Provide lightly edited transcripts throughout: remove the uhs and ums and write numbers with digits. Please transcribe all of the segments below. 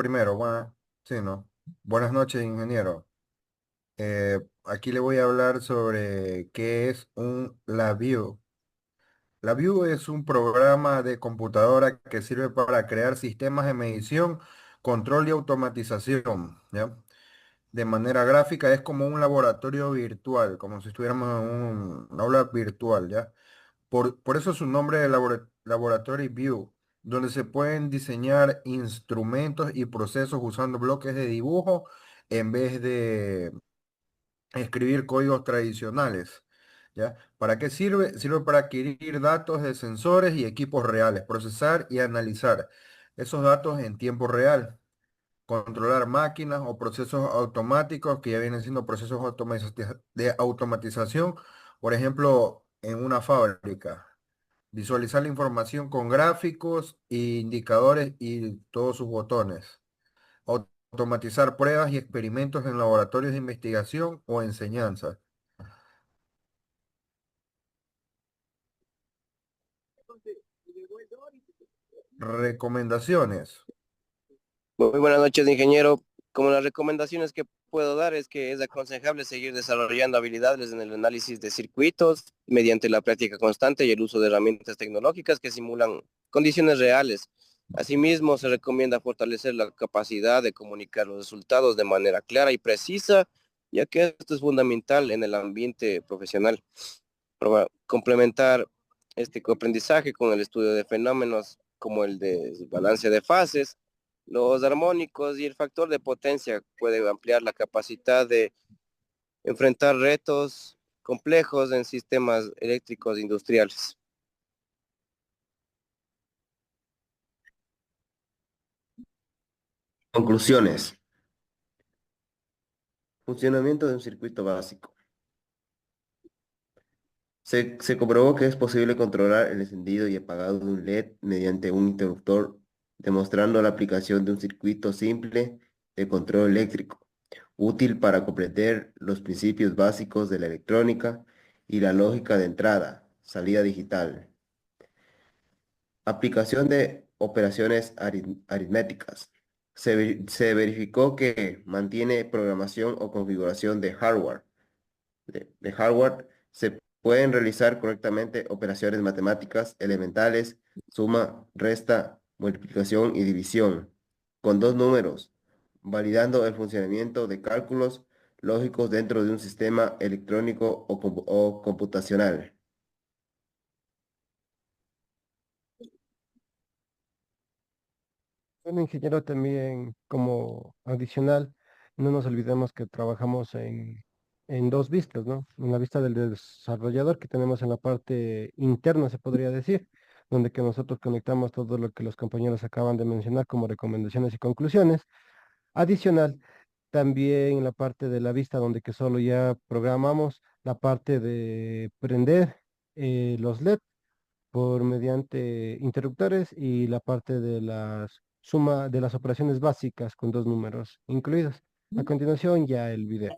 primero, sí, ¿no? Buenas noches, ingeniero. Aquí le voy a hablar sobre qué es un LabVIEW. LabVIEW es un programa de computadora que sirve para crear sistemas de medición, control y automatización, ¿ya? De manera gráfica es como un laboratorio virtual, como si estuviéramos en un aula virtual, ¿ya? Por eso su nombre de Laboratory View, donde se pueden diseñar instrumentos y procesos usando bloques de dibujo en vez de escribir códigos tradicionales. ¿Ya? ¿Para qué sirve? Sirve para adquirir datos de sensores y equipos reales, procesar y analizar esos datos en tiempo real, controlar máquinas o procesos automáticos que ya vienen siendo procesos de automatización, por ejemplo, en una fábrica. Visualizar la información con gráficos, indicadores y todos sus botones. Automatizar pruebas y experimentos en laboratorios de investigación o enseñanza. Recomendaciones. Muy buenas noches, ingeniero. Como las recomendaciones que puedo dar es que es aconsejable seguir desarrollando habilidades en el análisis de circuitos mediante la práctica constante y el uso de herramientas tecnológicas que simulan condiciones reales. Asimismo, se recomienda fortalecer la capacidad de comunicar los resultados de manera clara y precisa, ya que esto es fundamental en el ambiente profesional. Complementar este aprendizaje con el estudio de fenómenos como el de balance de fases, los armónicos y el factor de potencia puede ampliar la capacidad de enfrentar retos complejos en sistemas eléctricos industriales. Conclusiones. Funcionamiento de un circuito básico. Se comprobó que es posible controlar el encendido y apagado de un LED mediante un interruptor, demostrando la aplicación de un circuito simple de control eléctrico, útil para comprender los principios básicos de la electrónica y la lógica de entrada, salida digital. Aplicación de operaciones aritméticas. Se verificó que mantiene programación o configuración de hardware. De hardware se pueden realizar correctamente operaciones matemáticas elementales, suma, resta, multiplicación y división, con dos números, validando el funcionamiento de cálculos lógicos dentro de un sistema electrónico o computacional. Bueno, ingeniero, también como adicional, no nos olvidemos que trabajamos en dos vistas, ¿no? En la vista del desarrollador que tenemos en la parte interna, se podría decir, donde que nosotros conectamos todo lo que los compañeros acaban de mencionar como recomendaciones y conclusiones. Adicional, también en la parte de la vista, donde que solo ya programamos la parte de prender los LED por mediante interruptores y la parte de las suma de las operaciones básicas con dos números incluidos. A continuación ya el video.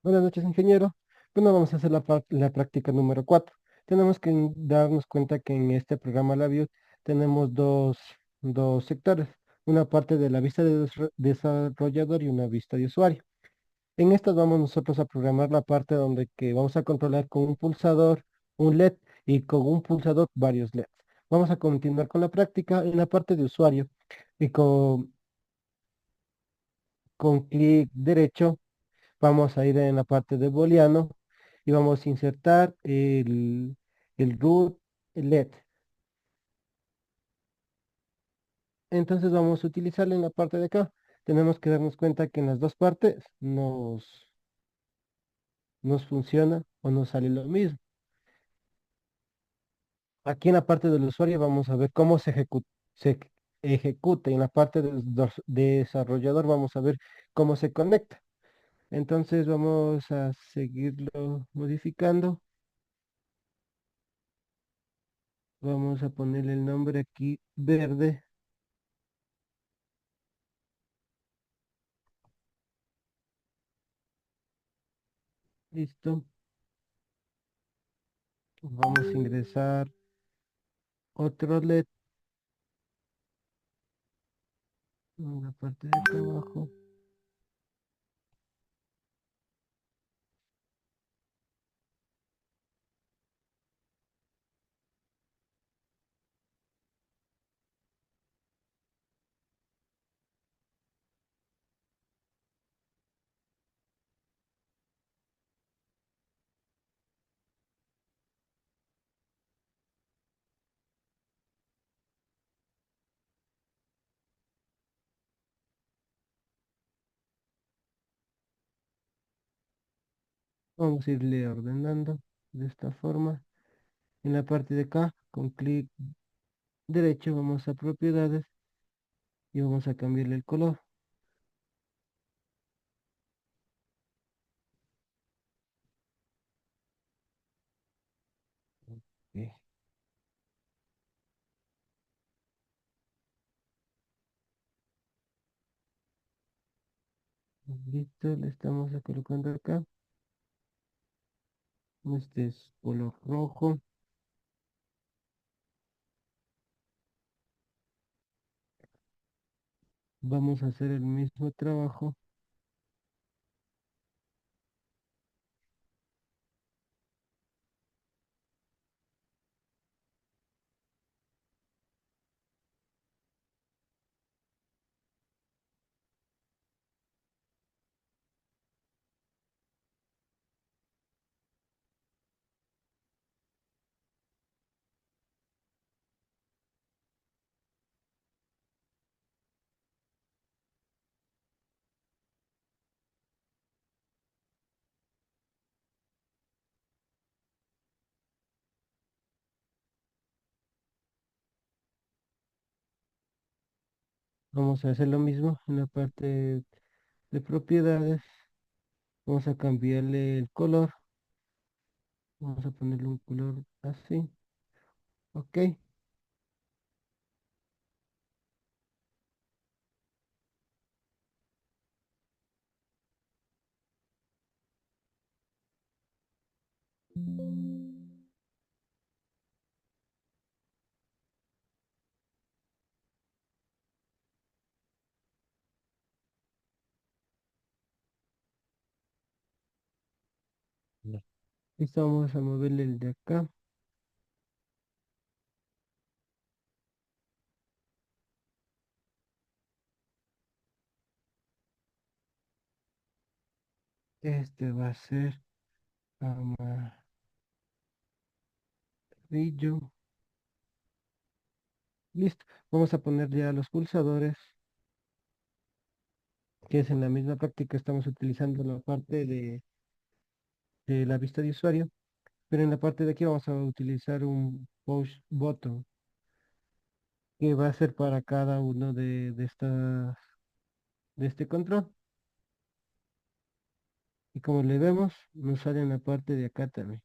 Buenas noches, ingeniero. Bueno, vamos a hacer la práctica número 4. Tenemos que darnos cuenta que en este programa LabVIEW tenemos dos sectores, una parte de la vista de desarrollador y una vista de usuario. En estas vamos nosotros a programar la parte donde que vamos a controlar con un pulsador, un LED y con un pulsador varios LEDs. Vamos a continuar con la práctica en la parte de usuario y con clic derecho vamos a ir en la parte de booleano y vamos a insertar el root LED. Entonces vamos a utilizarlo en la parte de acá. Tenemos que darnos cuenta que en las dos partes nos funciona o nos sale lo mismo. Aquí en la parte del usuario vamos a ver cómo se ejecuta. Y en la parte del desarrollador vamos a ver cómo se conecta. Entonces vamos a seguirlo modificando. Vamos a ponerle el nombre aquí verde. Listo. Vamos a ingresar otro LED en la parte de acá abajo. Vamos a irle ordenando de esta forma. En la parte de acá, con clic derecho, vamos a propiedades y vamos a cambiarle el color. Ok, listo, le estamos colocando acá. Este es color rojo. Vamos a hacer el mismo trabajo. Vamos a hacer lo mismo en la parte de propiedades. Vamos a cambiarle el color. Vamos a ponerle un color así. Ok. Ya. Listo, vamos a moverle el de acá. Este va a ser amarillo. Listo. Vamos a poner ya los pulsadores, que es en la misma práctica. Estamos utilizando la parte de la vista de usuario, pero en la parte de aquí vamos a utilizar un push button que va a ser para cada uno de este control. Y como le vemos, nos sale en la parte de acá también.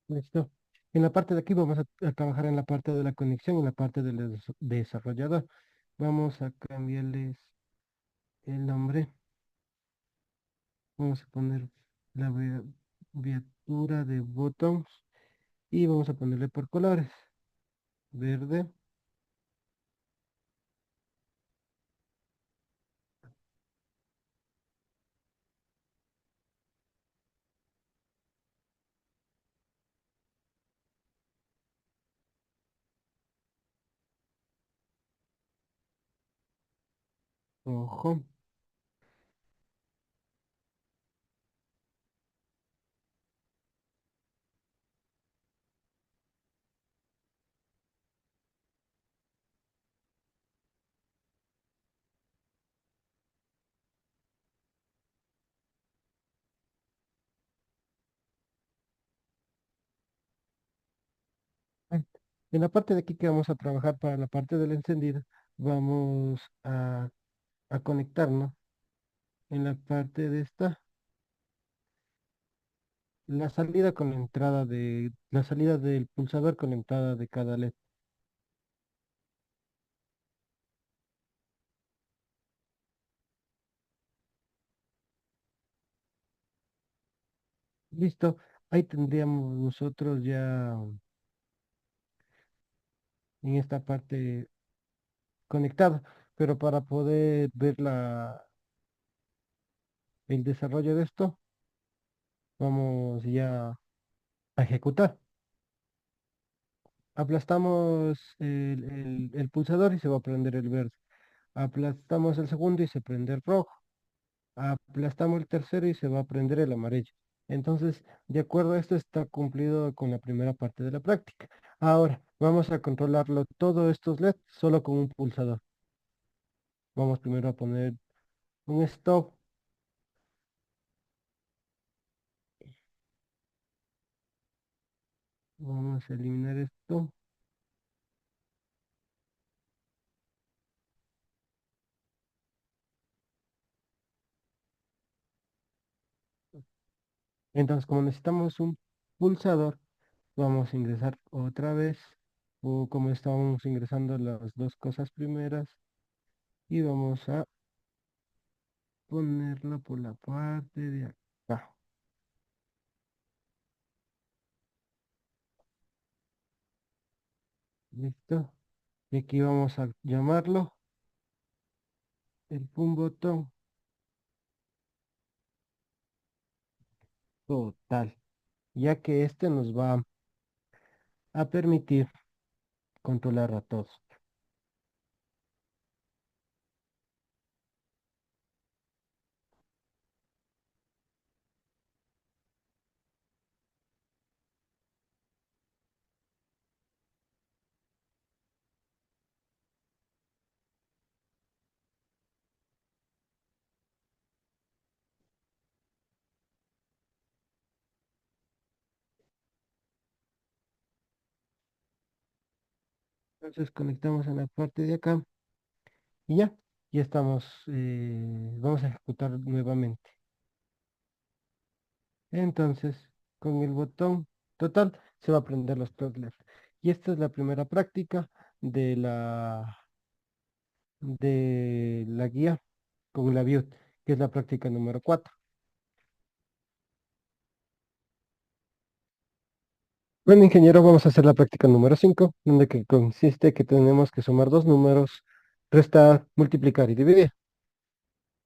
Listo. En la parte de aquí vamos a trabajar en la parte de la conexión, en la parte del desarrollador. Vamos a cambiarles el nombre. Vamos a poner la viatura de buttons y vamos a ponerle por colores. Verde, Ojo. Ah, en la parte de aquí que vamos a trabajar para la parte del encendido, vamos a conectarnos en la parte de esta, la salida con la entrada de, la salida del pulsador con la entrada de cada LED. Listo, ahí tendríamos nosotros ya en esta parte conectado, pero para poder ver el desarrollo de esto, vamos ya a ejecutar. Aplastamos el pulsador y se va a prender el verde. Aplastamos el segundo y se prende el rojo. Aplastamos el tercero y se va a prender el amarillo. Entonces, de acuerdo a esto, está cumplido con la primera parte de la práctica. Ahora, vamos a controlarlo todos estos LED solo con un pulsador. Vamos primero a poner un stop. Vamos a eliminar esto. Entonces, como necesitamos un pulsador, vamos a ingresar otra vez, o como estábamos ingresando las dos cosas primeras, y vamos a ponerlo por la parte de acá. Listo. Y aquí vamos a llamarlo el pun botón total, ya que este nos va a permitir controlar a todos. Entonces conectamos en la parte de acá y ya estamos, vamos a ejecutar nuevamente. Entonces, con el botón total se va a prender los tres LED. Y esta es la primera práctica de la guía con la view, que es la práctica número 4. Bueno, ingeniero, vamos a hacer la práctica número 5, donde que consiste que tenemos que sumar dos números, restar, multiplicar y dividir.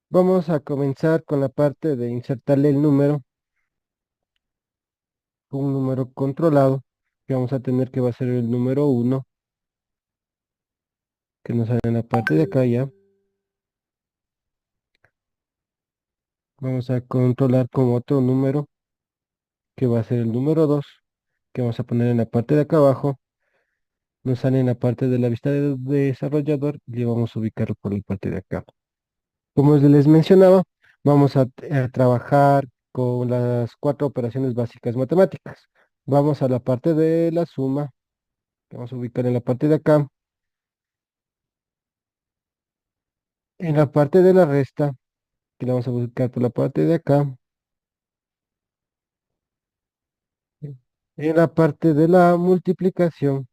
Vamos a comenzar con la parte de insertarle el número, un número controlado, que vamos a tener que va a ser el número 1, que nos sale en la parte de acá ya. Vamos a controlar con otro número, que va a ser el número 2, que vamos a poner en la parte de acá abajo. Nos sale en la parte de la vista de desarrollador y le vamos a ubicar por la parte de acá. Como les mencionaba, vamos a trabajar con las cuatro operaciones básicas matemáticas. Vamos a la parte de la suma, que vamos a ubicar en la parte de acá. En la parte de la resta, que la vamos a ubicar por la parte de acá. En la parte de la multiplicación,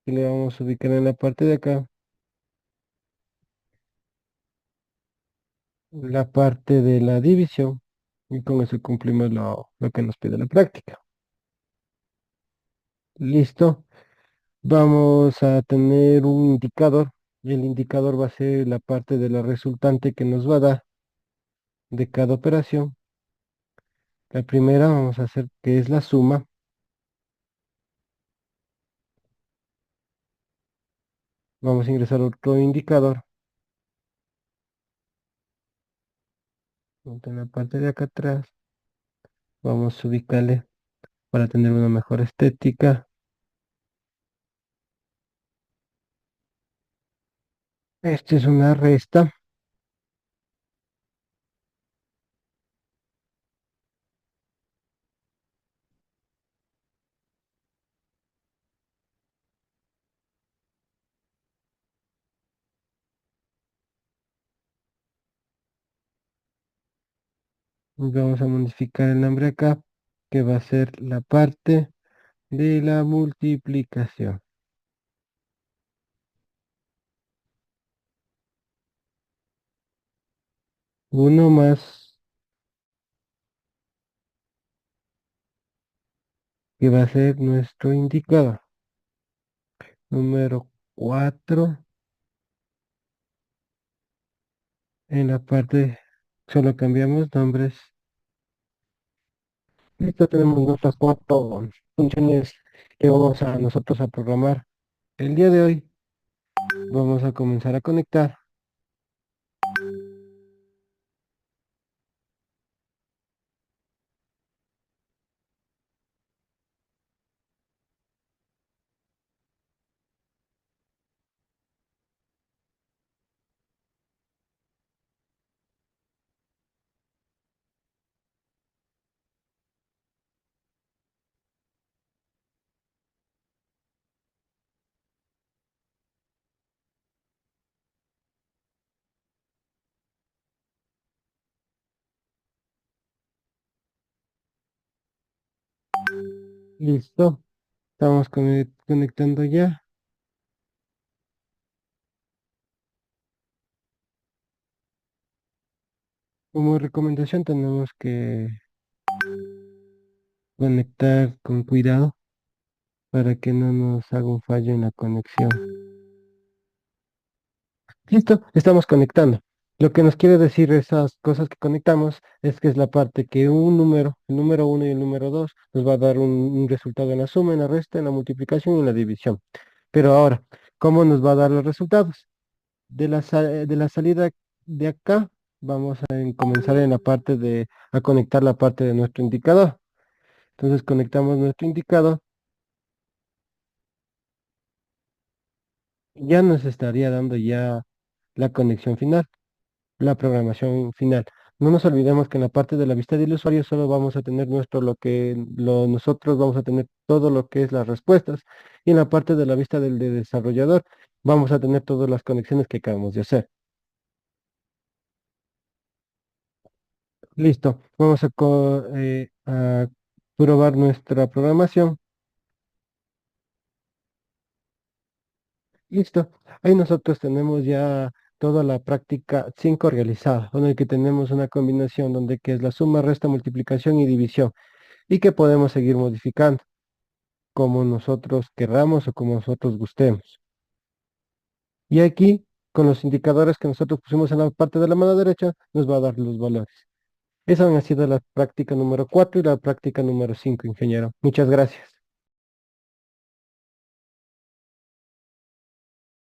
que le vamos a ubicar en la parte de acá. La parte de la división, y con eso cumplimos lo que nos pide la práctica. Listo. Vamos a tener un indicador. Y el indicador va a ser la parte de la resultante que nos va a dar de cada operación. La primera vamos a hacer que es la suma. Vamos a ingresar otro indicador. En la parte de acá atrás vamos a ubicarle para tener una mejor estética. Esta es una resta. Vamos a modificar el nombre acá, que va a ser la parte de la multiplicación. Uno más, que va a ser nuestro indicador. Número 4 en la parte, solo cambiamos nombres. Listo, tenemos nuestras cuatro funciones que vamos a nosotros a programar. El día de hoy vamos a comenzar a conectar. Listo, estamos conectando ya. Como recomendación tenemos que conectar con cuidado para que no nos haga un fallo en la conexión. Listo, estamos conectando. Lo que nos quiere decir esas cosas que conectamos es que es la parte que un número, el número uno y el número 2 nos va a dar un resultado en la suma, en la resta, en la multiplicación y en la división. Pero ahora, ¿cómo nos va a dar los resultados? De la salida de acá, vamos a comenzar en la parte a conectar la parte de nuestro indicador. Entonces conectamos nuestro indicador. Ya nos estaría dando ya la conexión final, la programación final. No nos olvidemos que en la parte de la vista del usuario solo vamos a tener nosotros vamos a tener todo lo que es las respuestas. Y en la parte de la vista del desarrollador vamos a tener todas las conexiones que acabamos de hacer. Listo. Vamos a probar nuestra programación. Listo. Ahí nosotros tenemos ya toda la práctica 5 realizada, donde que tenemos una combinación donde que es la suma, resta, multiplicación y división, y que podemos seguir modificando como nosotros querramos o como nosotros gustemos. Y aquí, con los indicadores que nosotros pusimos en la parte de la mano derecha, nos va a dar los valores. Esa ha sido la práctica número 4 y la práctica número 5, ingeniero. Muchas gracias.